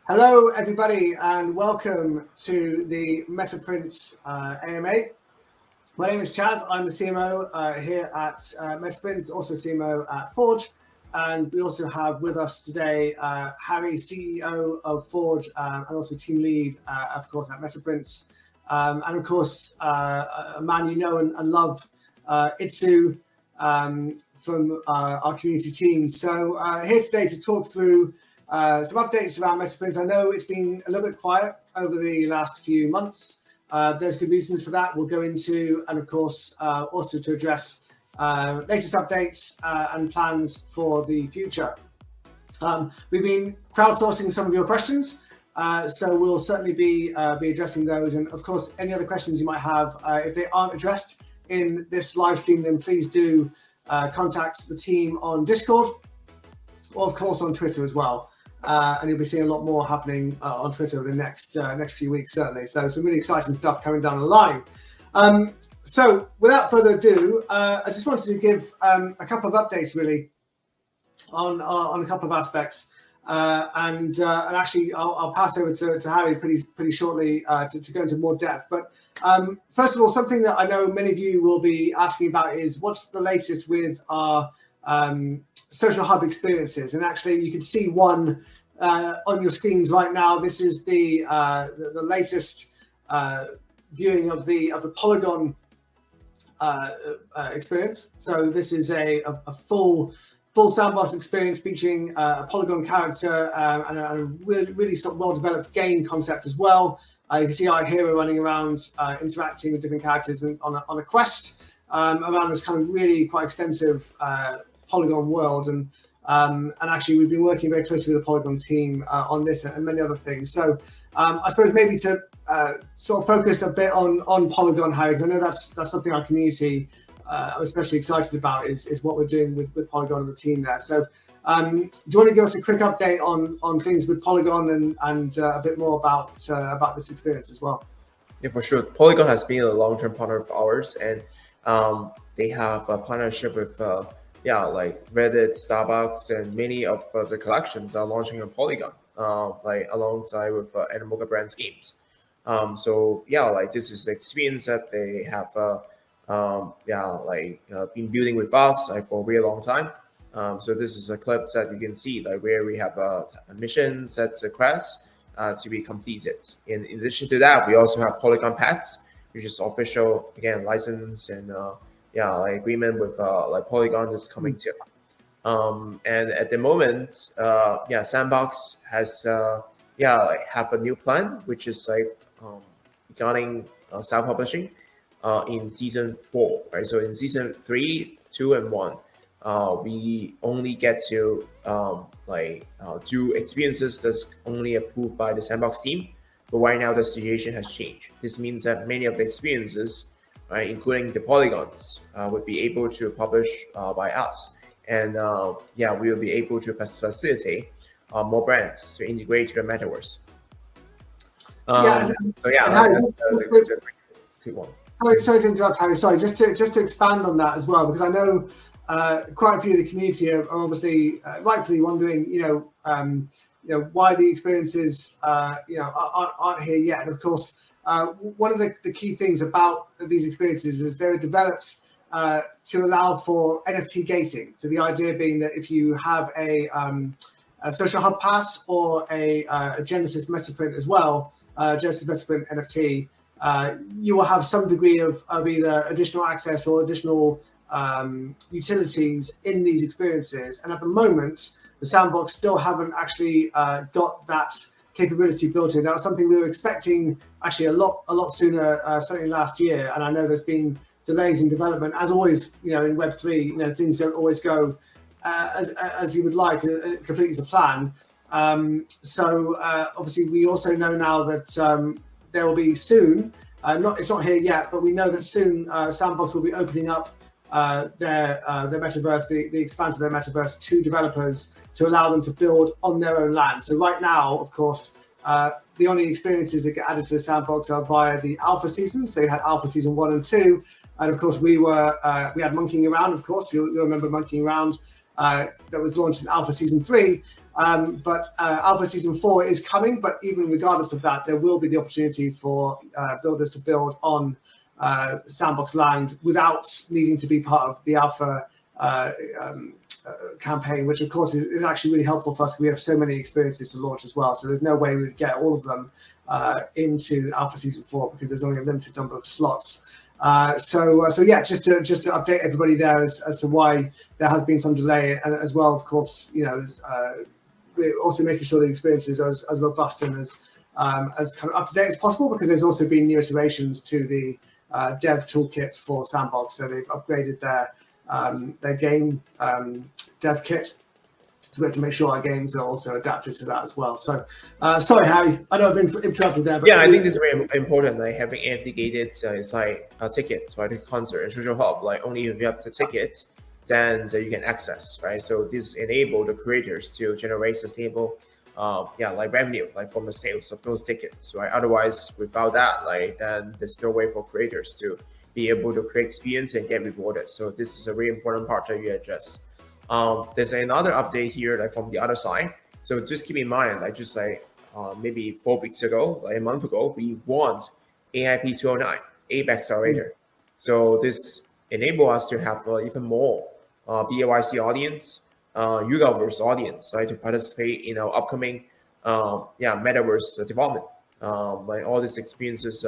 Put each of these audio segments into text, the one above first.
Hello, everybody, and welcome to the Metaprints AMA. My name is Chaz. I'm the CMO here at Metaprints, also CMO at Forge. And we also have with us today Harry, CEO of Forge, and also team lead, of course, at Metaprints. And of course, a man you know and love, Itsu, from our community team. So here today to talk through some updates around Metaprints. I know it's been a little bit quiet over the last few months. There's good reasons for that. We'll go into, and of course, also to address latest updates and plans for the future. We've been crowdsourcing some of your questions, so we'll certainly be addressing those. And of course, any other questions you might have, if they aren't addressed in this live stream, then please do contact the team on Discord, or of course on Twitter as well. And you'll be seeing a lot more happening on Twitter over the next few weeks, certainly. So some really exciting stuff coming down the line. So without further ado, I just wanted to give a couple of updates really on a couple of aspects. And actually, I'll pass over to Harry pretty shortly to go into more depth. But first of all, something that I know many of you will be asking about is what's the latest with our social hub experiences. And actually, you can see one on your screens right now. This is the latest viewing of the Polygon experience. So this is a full sandbox experience featuring a Polygon character and a really sort of well-developed game concept as well. You can see our hero running around, interacting with different characters on a quest around this kind of really quite extensive Polygon world, and actually we've been working very closely with the Polygon team on this and many other things. So I suppose maybe to sort of focus a bit on Polygon, Harry, because I know that's something our community are especially excited about is what we're doing with Polygon and the team there. So do you want to give us a quick update on things with Polygon and a bit more about this experience as well? Yeah, for sure. Polygon has been a long-term partner of ours, and they have a partnership with like Reddit, Starbucks, and many of the collections are launching on Polygon, like alongside with Animoca Brands games. So like this is the experience that they have been building with us for a really long time. So this is a clip that you can see like where we have a mission set quest to be completed. In addition to that, we also have Polygon Pets, which is official license and agreement with Polygon is coming too. And at the moment, Sandbox has have a new plan, which is regarding self-publishing in season 4, right? So in season 3, 2, and 1, we only get to do experiences that's only approved by the Sandbox team. But right now the situation has changed. This means that many of the experiences, right, including the polygons, would be able to publish by us, and we will be able to facilitate more brands to integrate to the metaverse. That's a good one. Sorry to interrupt, Harry. Sorry, just to expand on that as well, because I know quite a few of the community are obviously rightfully wondering, why the experiences aren't here yet. And of course, one of the key things about these experiences is they're developed to allow for NFT gating. So the idea being that if you have a social hub pass or a Genesis Metaprint as well, Genesis Metaprint NFT, you will have some degree of either additional access or additional utilities in these experiences. And at the moment, the Sandbox still haven't actually got that capability built in. That was something we were expecting actually a lot sooner, certainly last year. And I know there's been delays in development, as always. In Web3, things don't always go as you would like, completely to plan. So obviously, we also know now that there will be soon. It's not here yet, but we know that soon Sandbox will be opening up their metaverse, the expansion of their metaverse to developers to allow them to build on their own land. So right now, of course, the only experiences that get added to the Sandbox are via the alpha season. So you had alpha season 1 and 2, and of course we had Monkeying Around. Of course, you'll remember Monkeying Around that was launched in alpha season 3. But Alpha Season 4 is coming, but even regardless of that, there will be the opportunity for builders to build on Sandbox land without needing to be part of the Alpha campaign, which of course is actually really helpful for us because we have so many experiences to launch as well. So there's no way we would get all of them into Alpha Season 4 because there's only a limited number of slots. So yeah, just to update everybody there as to why there has been some delay, and as well, of course, we're also making sure the experience is as robust and as kind of up to date as possible, because there's also been new iterations to the dev toolkit for Sandbox. So they've upgraded their game dev kit to be able to make sure our games are also adapted to that as well. So sorry, Harry, I know I've been interrupted there. But yeah, I think this is very important, like having amphigated inside tickets, right, to concert and social hub. Like only if you have the tickets, then you can access, right? So this enable the creators to generate sustainable like revenue, like from the sales of those tickets, right? Otherwise, without that, like then there's no way for creators to be able to create experience and get rewarded. So this is a really important part that you address. There's another update here, like from the other side. So just keep in mind, like just like maybe 4 weeks ago, like a month ago, we won AIP 209 Ape Accelerator. So this enable us to have even more BAYC audience, Yugaverse audience, right, to participate in our upcoming metaverse development. Like all these experiences,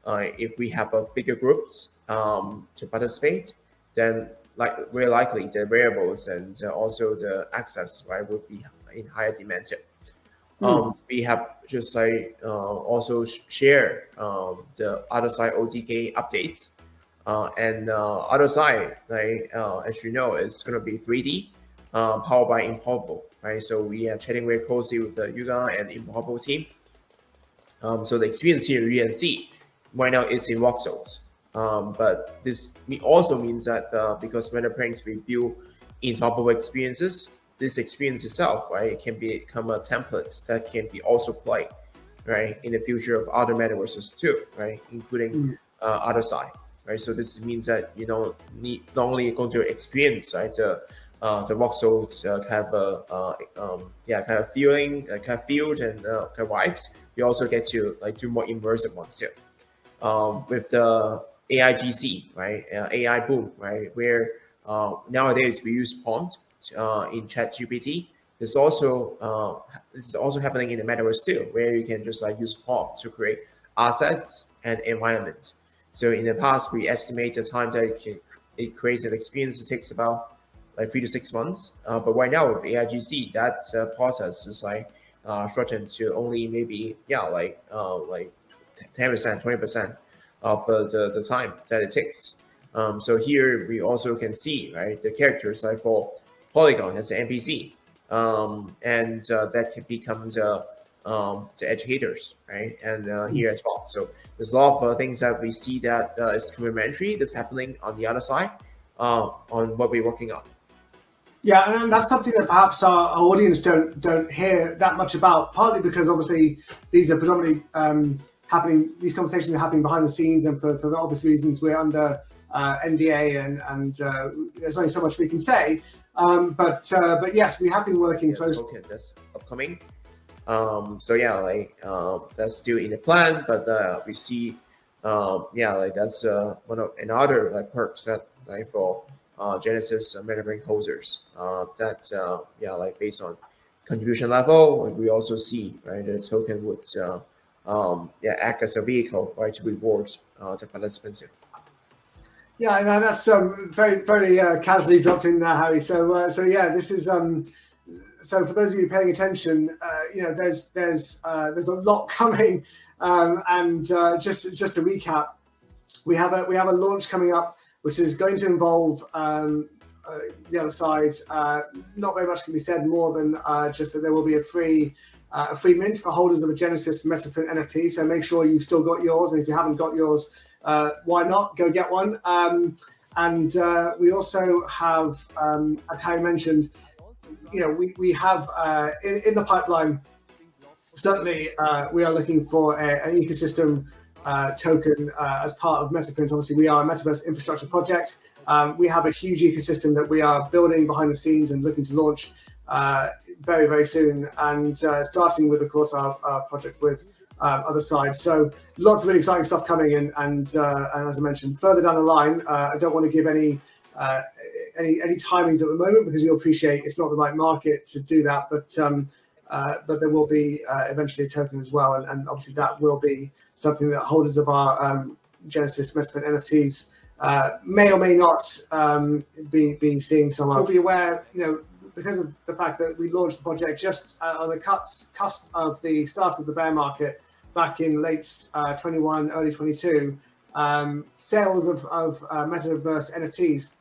if we have a bigger groups to participate, then like very likely the variables and also the access, right, would be in higher demand too. We have just like also share the other side OTK updates. And other side, like as you know, it's going to be 3D, powered by Improbable, right? So we are chatting very closely with the Yuga and Improbable team. So the experience here you can see right now is in voxels. But this also means that because Metaprints we build interoperable experiences, this experience itself, right, it can become a template that can be also played, right, in the future of other metaverses too, right, including other side. Right, so this means that you don't need not only going to experience, right, the voxels kind of feeling, kind of field and kind of vibes. You also get to like do more immersive ones too. With the AIGC, right, AI boom, right, where nowadays we use prompt in ChatGPT. This is also happening in the metaverse too, where you can just like use prompt to create assets and environment. So in the past, we estimate the time that it creates an experience. It takes about like 3 to 6 months. But right now with AIGC, that process is like shortened to only maybe 10%, 20% of the time that it takes. So here we also can see, right, the characters like for Polygon as an NPC, and that can become the educators, right, and here as well. So there's a lot of things that we see that is complementary that's happening on the other side on what we're working on. Yeah, and that's something that perhaps our audience don't hear that much about, partly because obviously these are predominantly these conversations are happening behind the scenes, and for obvious reasons we're under NDA and there's only so much we can say. But yes, we have been working closely. Token that's upcoming. So yeah, like that's still in the plan, but we see, like that's another like perks that like for Genesis Metaprint holders that like based on contribution level, we also see, right, the token would act as a vehicle, right, to reward the participants. Yeah, and that's very very casually dropped in there, Harry. So yeah, this is so for those of you paying attention, there's a lot coming, and just to recap, we have a launch coming up, which is going to involve the other side. Not very much can be said more than just that there will be a free mint for holders of a Genesis Metaprint NFT. So make sure you've still got yours, and if you haven't got yours, why not go get one? And we also have, as Harry mentioned, we have in the pipeline. Certainly, we are looking for an ecosystem token as part of Metaprints. Obviously, we are a metaverse infrastructure project. We have a huge ecosystem that we are building behind the scenes and looking to launch very, very soon, and starting with, of course, our project with other sides. So lots of really exciting stuff coming in, and as I mentioned, further down the line, I don't want to give any timings at the moment, because you'll appreciate it's not the right market to do that, but there will be eventually a token as well, and obviously that will be something that holders of our Genesis Metaprint NFTs may or may not be seeing some of. You'll be aware, because of the fact that we launched the project just on the cusp of the start of the bear market back in late 21, early 22, sales of Metaverse NFTs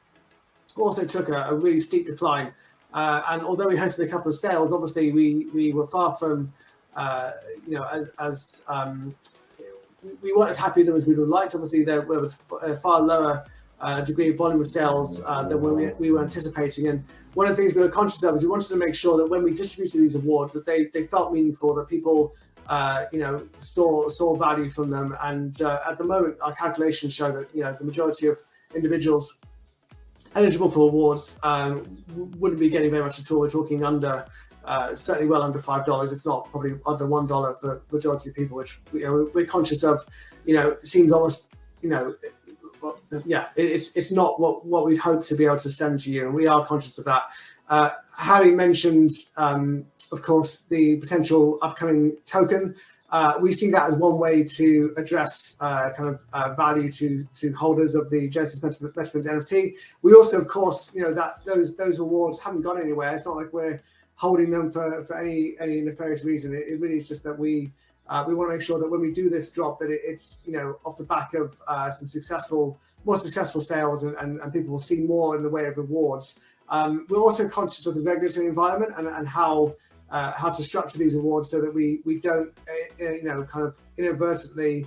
also took a really steep decline. And although we hosted a couple of sales, obviously we were far from, we weren't as happy with them as we would have liked. Obviously, there was a far lower degree of volume of sales than we were anticipating. And one of the things we were conscious of is we wanted to make sure that when we distributed these awards, that they felt meaningful, that people saw value from them. And at the moment, our calculations show that the majority of individuals eligible for awards wouldn't be getting very much at all. We're talking under, certainly well under $5, if not probably under $1 for the majority of people, which we're conscious of. It seems almost, it's not what we'd hoped to be able to send to you, and we are conscious of that. Harry mentioned, of course, the potential upcoming token. We see that as one way to address value to holders of the Genesis Metaprints NFT. We also, of course, that those awards haven't gone anywhere. It's not like we're holding them for any nefarious reason. It really is just that we want to make sure that when we do this drop, that it's off the back of some more successful sales, and people will see more in the way of rewards. We're also conscious of the regulatory environment and how to structure these awards so that we don't kind of inadvertently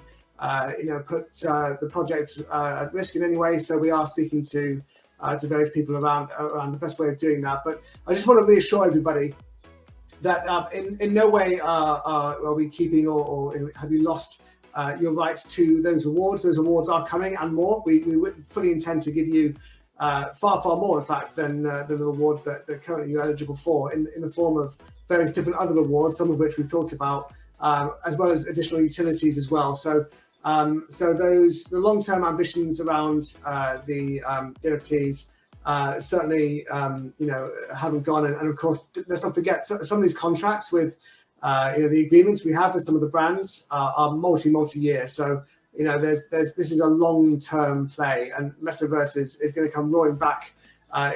put the project at risk in any way. So we are speaking to various people around the best way of doing that. But I just want to reassure everybody that in no way are we keeping or have you lost your rights to those awards. Those awards are coming and more. We fully intend to give you far more, in fact, than the awards that currently you're eligible for in the form of various different other awards, some of which we've talked about, as well as additional utilities as well. So the long-term ambitions around the NFTs certainly haven't gone. And of course, let's not forget some of these contracts with the agreements we have with some of the brands are multi-year. So this is a long-term play, and Metaverse is going to come roaring back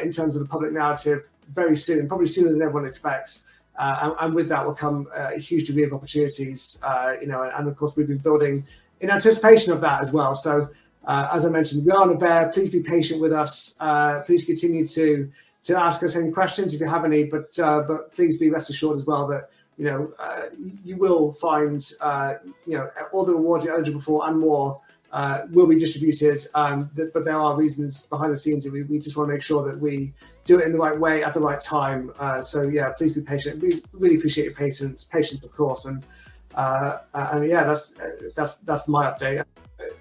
in terms of the public narrative very soon, probably sooner than everyone expects. And with that will come a huge degree of opportunities, and of course we've been building in anticipation of that as well. So as I mentioned, we are on a bear. Please be patient with us. Please continue to ask us any questions if you have any, but please be rest assured as well that you will find all the awards you're eligible for and more will be distributed. But there are reasons behind the scenes, and we just want to make sure that we do it in the right way at the right time. So yeah, please be patient. We really appreciate your patience, of course. And yeah, that's my update.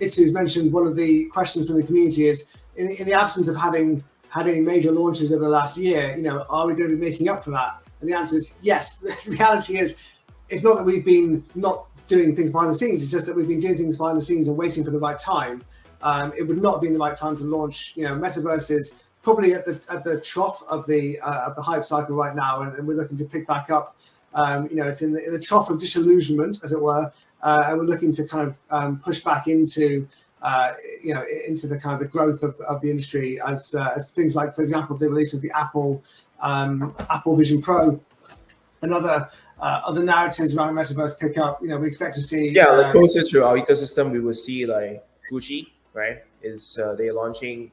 Itsu's mentioned one of the questions from the community is in the absence of having had any major launches over the last year, are we going to be making up for that? And the answer is yes. The reality is, it's not that we've been not doing things behind the scenes. It's just that we've been doing things behind the scenes and waiting for the right time. It would not have been the right time to launch. Metaverse is probably at the trough of the hype cycle right now, and we're looking to pick back up. It's in the trough of disillusionment, as it were, and we're looking to kind of push back into into the kind of the growth of the industry as things like, for example, the release of the Apple Vision Pro and other narratives around Metaverse pick up. We expect to see. Yeah, closer to our ecosystem, we will see like Gucci, right? They're launching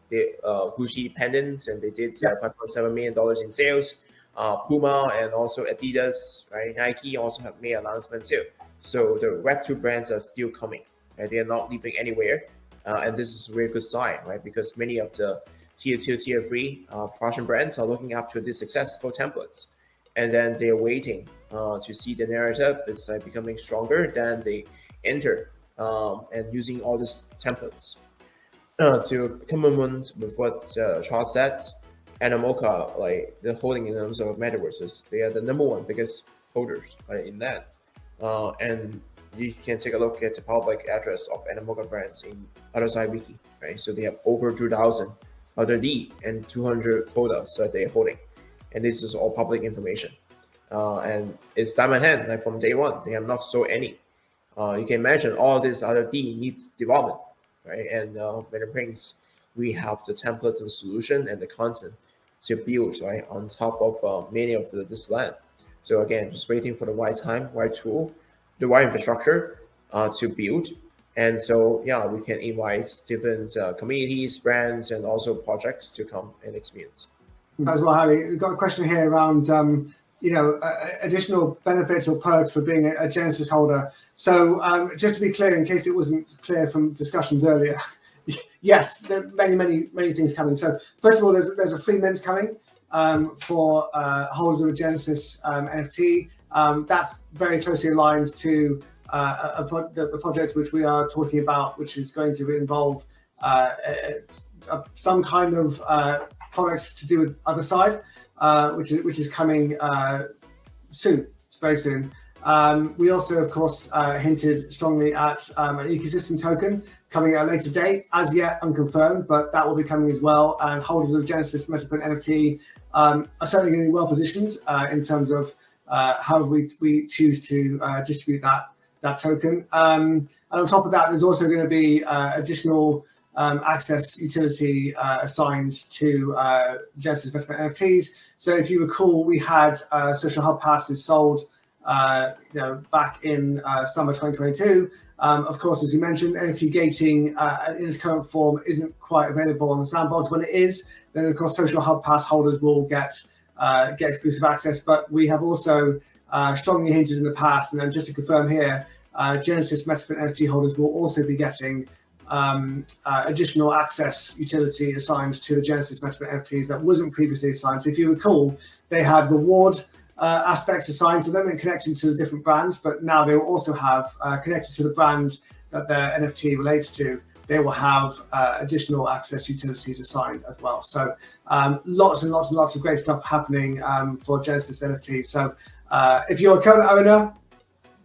the Gucci pendants, and they did $5.7 million in sales. Puma and also Adidas, right? Nike also have made announcements too. So the Web2 brands are still coming, right? They are not leaving anywhere, and this is a very good sign, right? Because many of the tier 2, tier 3 fashion brands are looking up to these successful templates, and then they're waiting to see the narrative. It's like becoming stronger. Then they enter and using all these templates to complement with what Charles said. Animoca, like the holding in terms of metaverses, they are the number one biggest holders in that. And you can take a look at the public address of Animoca brands in other side wiki, right? So they have over 2,000 other D and 200 quotas that they're holding, and this is all public information. And it's diamond hand, like from day one, they have not sold any. You can imagine all this other D needs development, right? And Metaprints, we have the templates and solution and the content to build, right, on top of many of this land. So again, just waiting for the right time, right tool, the right infrastructure to build. And so, yeah, we can invite different communities, brands, and also projects to come and experience. As well, Harry, we've got a question here around additional benefits or perks for being a Genesis holder. So just to be clear, in case it wasn't clear from discussions earlier, yes, there are many things coming. So first of all, there's a free mint coming for holders of a Genesis NFT. That's very closely aligned to the project which we are talking about, which is going to involve some kind of product to do with other side, which is coming soon, very soon. We also, of course, hinted strongly at an ecosystem token coming at a later date, as yet unconfirmed, but that will be coming as well. And holders of Genesis Metaprint NFT are certainly going to be well positioned in terms of how we choose to distribute that token. And on top of that, there's also going to be additional access utility assigned to Genesis Metaprints NFTs. So if you recall, we had social hub passes sold back in summer 2022. Of course, as you mentioned, NFT gating in its current form isn't quite available on the sandbox. When it is, then of course social hub pass holders will get exclusive access. But we have also strongly hinted in the past, and then just to confirm here, Genesis Metaprint NFT holders will also be getting additional access utility assigned to the Genesis Metaprint NFTs that wasn't previously assigned. So if you recall, they had reward aspects assigned to them and connected to the different brands, but now they will also have connected to the brand that their NFT relates to. They will have additional access utilities assigned as well. So lots and lots and lots of great stuff happening for Genesis NFT. So if you're a current owner,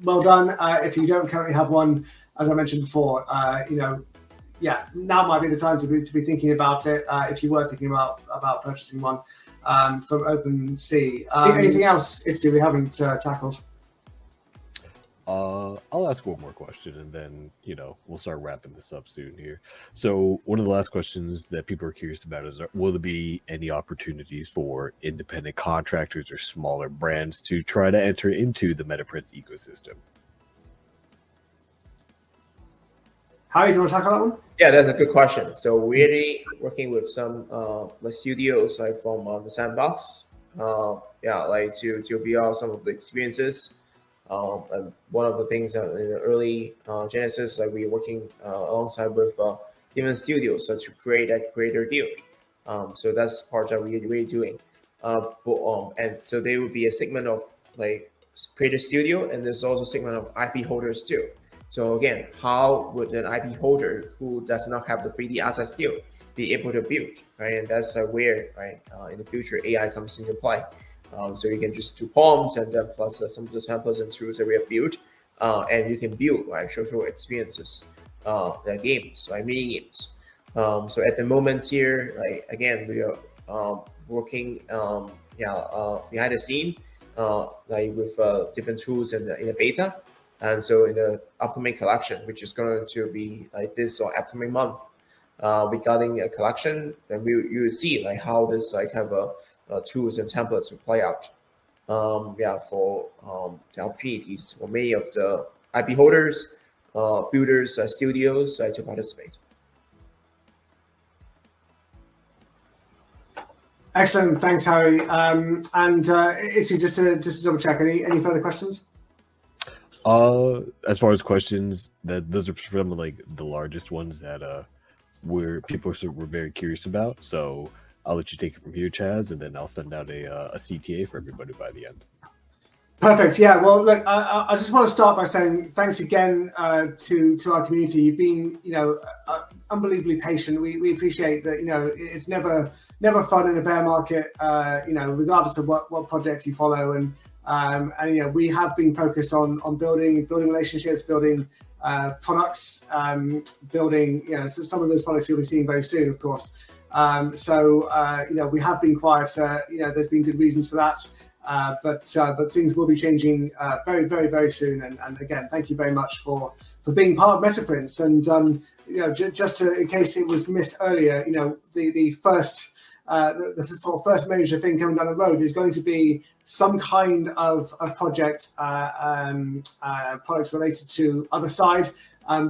well done. If you don't currently have one, as I mentioned before, now might be the time to be thinking about it. If you were thinking about purchasing one from OpenSea. Anything else, Itzy, we haven't tackled? I'll ask one more question, and then we'll start wrapping this up soon here. So one of the last questions that people are curious about is: will there be any opportunities for independent contractors or smaller brands to try to enter into the Metaprints ecosystem? Harry, do you want to tackle that one? Yeah, that's a good question. So we're really working with some studios from the sandbox. To build out some of the experiences. And one of the things in the early Genesis, we're working alongside with different studios to create that creator guild. So that's part that we're doing. And so there will be a segment of creator studio, and there's also a segment of IP holders too. So again, how would an IP holder who does not have the 3D asset skill be able to build, right? And that's where, in the future, AI comes into play. So you can just do prompts and then plus some of the templates and tools that we have built, and you can build social experiences, games, mini games. So at the moment here, again, we are working, behind the scene, with different tools in the beta. And so in the upcoming collection, which is going to be this or upcoming month, regarding a collection, then you will see how this have tools and templates will play out. For the opportunities for many of the IP holders, builders, studios to participate. Excellent, thanks, Harry. And Itzy, just to double check, any further questions? As far as questions, those are some of the largest ones that where people were very curious about. So I'll let you take it from here, Chaz, and then I'll send out a CTA for everybody by the end. Perfect. Yeah. Well, look, I just want to start by saying thanks again to our community. You've been, unbelievably patient. We appreciate that. It's never fun in a bear market. Regardless of what projects you follow, and we have been focused on building relationships, building products, building some of those products you'll be seeing very soon, of course. We have been quiet. There's been good reasons for that. But things will be changing very, very, very soon. And again, thank you very much for being part of Metaprints. And just in case it was missed earlier, the first sort of first major thing coming down the road is going to be some kind of project products related to other side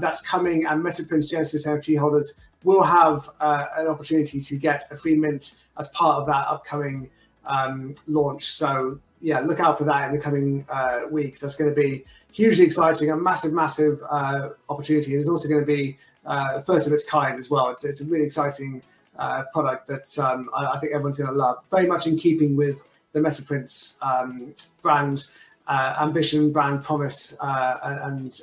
that's coming, and Metaprints Genesis NFT holders will have an opportunity to get a free mint as part of that upcoming launch. So yeah, look out for that in the coming weeks. That's going to be hugely exciting, a massive opportunity. And it's also going to be first of its kind as well. It's a really exciting product that I think everyone's going to love. Very much in keeping with the Metaprints brand ambition, brand promise, and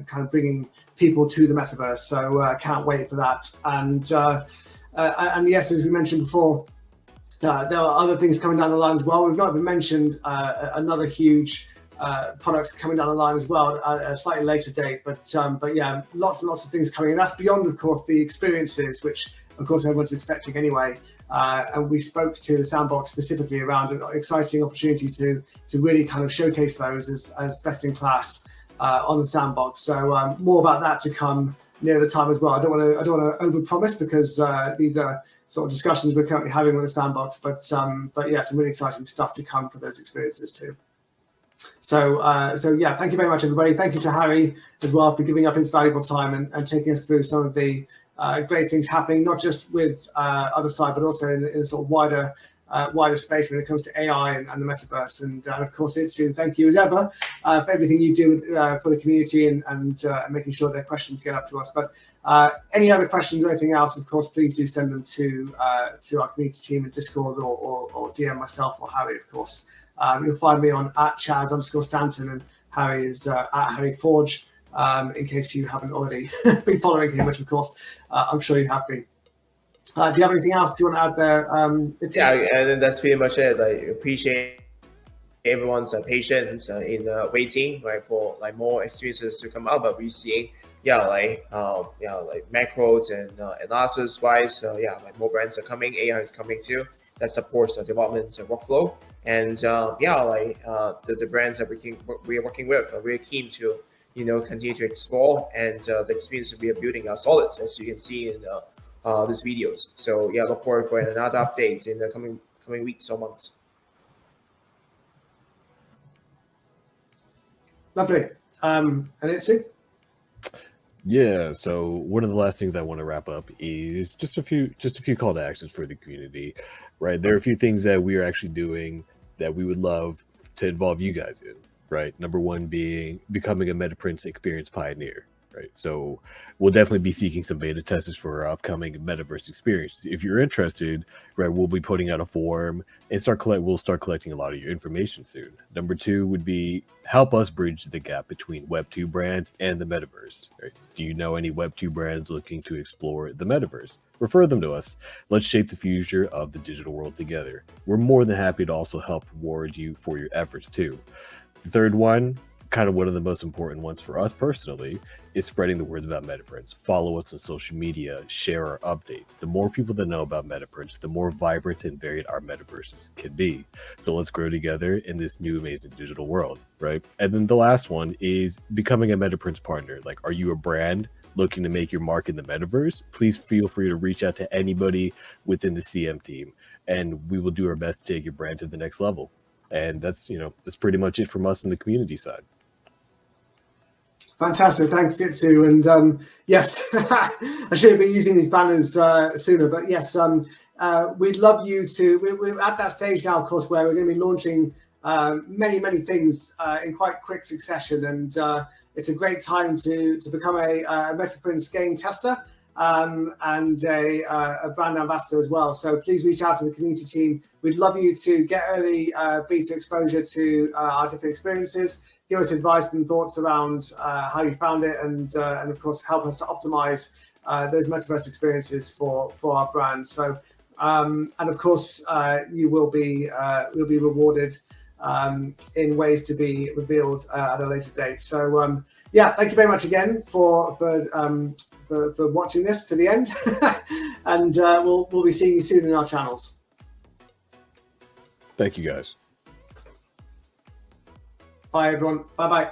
kind of bringing people to the metaverse. So can't wait for that. And yes, as we mentioned before, there are other things coming down the line as well. We've not even mentioned another huge product coming down the line as well at a slightly later date. But yeah, lots and lots of things coming. And that's beyond, of course, the experiences, which, of course, everyone's expecting anyway. And we spoke to the Sandbox specifically around an exciting opportunity to really kind of showcase those as best in class on the Sandbox. So more about that to come near the time as well. I don't want to overpromise because these are sort of discussions we're currently having with the Sandbox, but yeah, some really exciting stuff to come for those experiences too. So yeah, thank you very much, everybody. Thank you to Harry as well for giving up his valuable time and taking us through some of the great things happening, not just with other side, but also in a sort of wider space when it comes to AI and the metaverse. And of course, Itsu, thank you as ever for everything you do for the community and making sure their questions get up to us. But any other questions or anything else, of course, please do send them to our community team in Discord or DM myself or Harry, of course. You'll find me on @Chaz_Stanton, and Harry is @HarryForge, in case you haven't already been following him, which of course I'm sure you have been. Do you have anything else you want to add there? Yeah, and then that's pretty much it. I appreciate everyone's patience in waiting, right, for like more experiences to come out. But we're seeing, like macros and analysis wise, like more brands are coming. AI is coming too. That supports the development workflow, and the brands that we are working with, we're keen to continue to explore, and the experience we are building are solid, as you can see in these videos. So yeah, look forward for another update in the coming weeks or months. Lovely. And Itsu? Yeah, so one of the last things I want to wrap up is just a few call to actions for the community, right? There are a few things that we are actually doing that we would love to involve you guys in, right? Number one being becoming a Metaprints experience pioneer, right? So we'll definitely be seeking some beta testers for our upcoming metaverse experience. If you're interested, right, we'll be putting out a form and we'll start collecting a lot of your information soon. Number two would be help us bridge the gap between Web2 brands and the metaverse. Right? Do you know any Web2 brands looking to explore the metaverse? Refer them to us. Let's shape the future of the digital world together. We're more than happy to also help reward you for your efforts too. The third one, kind of one of the most important ones for us personally, is spreading the word about Metaprints. Follow us on social media, share our updates. The more people that know about Metaprints, the more vibrant and varied our metaverses can be. So let's grow together in this new amazing digital world, right? And then the last one is becoming a Metaprints partner. Like, are you a brand looking to make your mark in the metaverse? Please feel free to reach out to anybody within the CM team, and we will do our best to take your brand to the next level. And that's pretty much it from us in the community side. Fantastic, thanks, Itsu. And yes, I should have been using these banners sooner, but yes, we'd love you to. We're at that stage now, of course, where we're going to be launching many things in quite quick succession, and it's a great time to become a Metaprints game tester. and a brand ambassador as well. So please reach out to the community team. We'd love you to get early beta exposure to our different experiences. Give us advice and thoughts around how you found it, and of course help us to optimize those metaverse experiences for our brand. So and of course you will be rewarded in ways to be revealed at a later date. So yeah, thank you very much again for watching this to the end, and we'll be seeing you soon in our channels. Thank you, guys. Bye, everyone. Bye-bye.